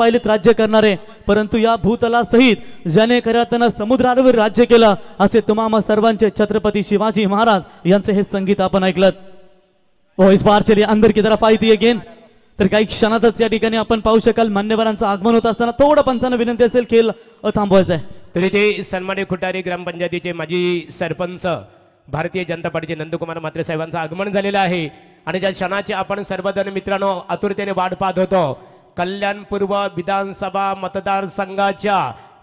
पायलीत राज्य करणारे, परंतु या भूतला सहित ज्याने खऱ्या अर्थानं समुद्रावर राज्य केलं असे तुम्हा सर्वांचे छत्रपती शिवाजी महाराज यांचे हे संगीत आपण ऐकलं। ओ इस बार चलिए अंदर की तरफ आई थी अगेन। तर काही क्षणातच या ठिकाणी आपण पाहू शकाल मान्यवरांचं आगमन होत असताना थोडं पंचांना विनंती असेल खेळ थांबवायचा आहे। तरी ते सन्मान्य खुटारी ग्रामपंचायतीचे माजी सरपंच भारतीय जनता पार्टीचे नंदकुमार म्हात्रे साहेबांचं आगमन झालेलं आहे आणि ज्या क्षणाची आपण सर्वजण मित्रांनो आतुरतेने वाट पाहत होतो, कल्याण पूर्व विधानसभा मतदारसंघाच्या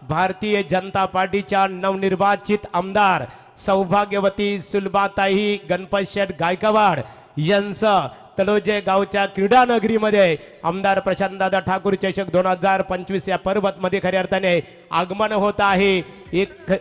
भारतीय जनता पार्टीच्या नवनिर्वाचित आमदार सौभाग्यवती सुलभाताई गणपत शेठ गायकवाड यांचं तलोजे गावच्या क्रीडा नगरीमध्ये आमदार प्रशांतदादा ठाकूर चषक 2025 या पर्वत मध्ये खऱ्या अर्थाने आगमन होत आहे। एक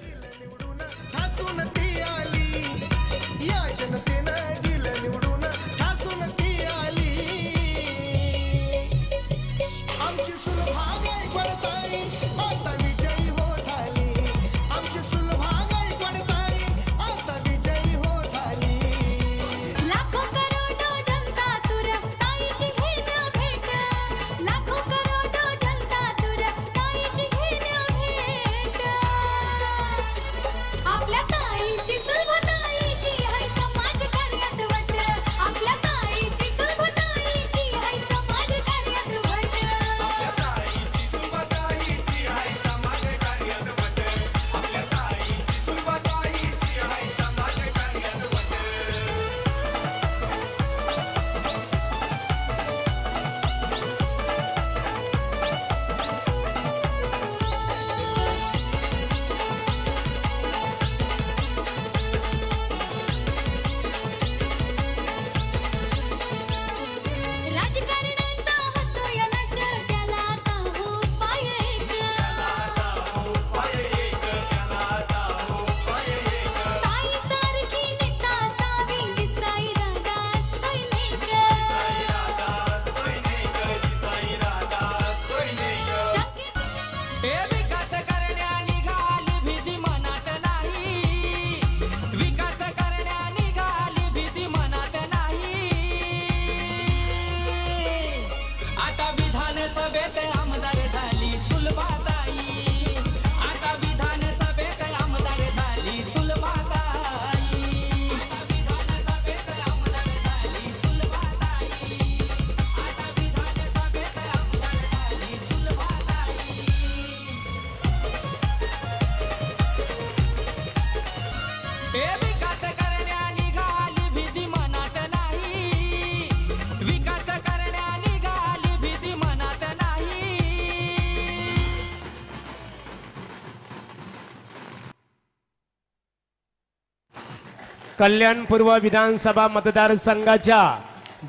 कल्याण पूर्व विधानसभा मतदारसंघाच्या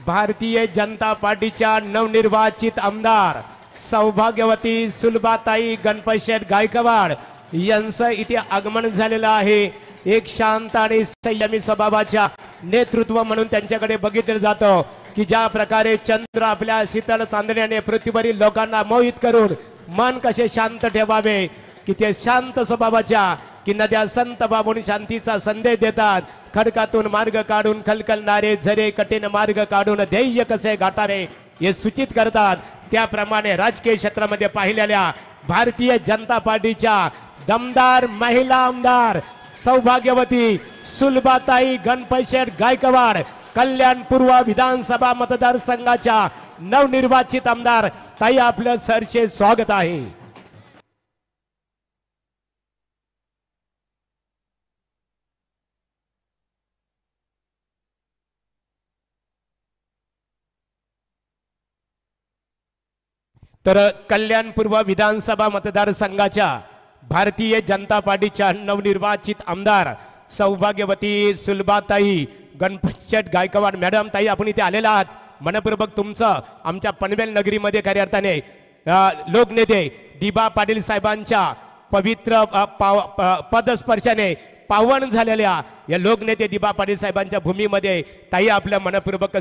भारतीय जनता पार्टीच्या नवनिर्वाचित आमदार सौभाग्यवती सुलभाताई गणपत शेठ गायकवाड यांचं इथे आगमन झालेलं आहे। एक शांत आणि संयमी स्वभावाच्या नेतृत्व म्हणून त्यांच्याकडे बघितलं जातं की ज्या प्रकारे चंद्र आपल्या शीतल चांदण्याने पृथ्वीवरील लोकांना मोहित करून मन कसे शांत ठेवावे, की ते शांत स्वभावाच्या की नद्या संत बाबून शांतीचा संदेश देतात। खडकातून मार्ग काढून खलखलणारे झरे कठीण मार्ग काढून ध्येय कसे गाठावे हे सूचित करतात। त्याप्रमाणे राजकीय क्षेत्रामध्ये पाहिलेल्या भारतीय जनता पार्टीच्या दमदार महिला आमदार सौभाग्यवती सुलभाताई गणपत शेठ गायकवाड कल्याण पूर्व विधानसभा मतदारसंघाच्या नवनिर्वाचित आमदार ताई, आपलं सरचे स्वागत आहे। तर कल्याण पूर्व विधानसभा मतदारसंघाच्या भारतीय जनता पार्टीच्या नवनिर्वाचित आमदार सौभाग्यवती सुलभाताई गणपत शेठ गायकवाड मॅडम, ताई आपण इथे आलेला आहात, मनपूर्वक तुमचं आमच्या पनवेल नगरीमध्ये खऱ्या अर्थाने लोकनेते दिबा पाटील साहेबांच्या पवित्र पदस्पर्शाने पावन झालेल्या या लोकनेते दिबा पाटील साहेबांच्या भूमीमध्ये ताई आपल्या मनपूर्वक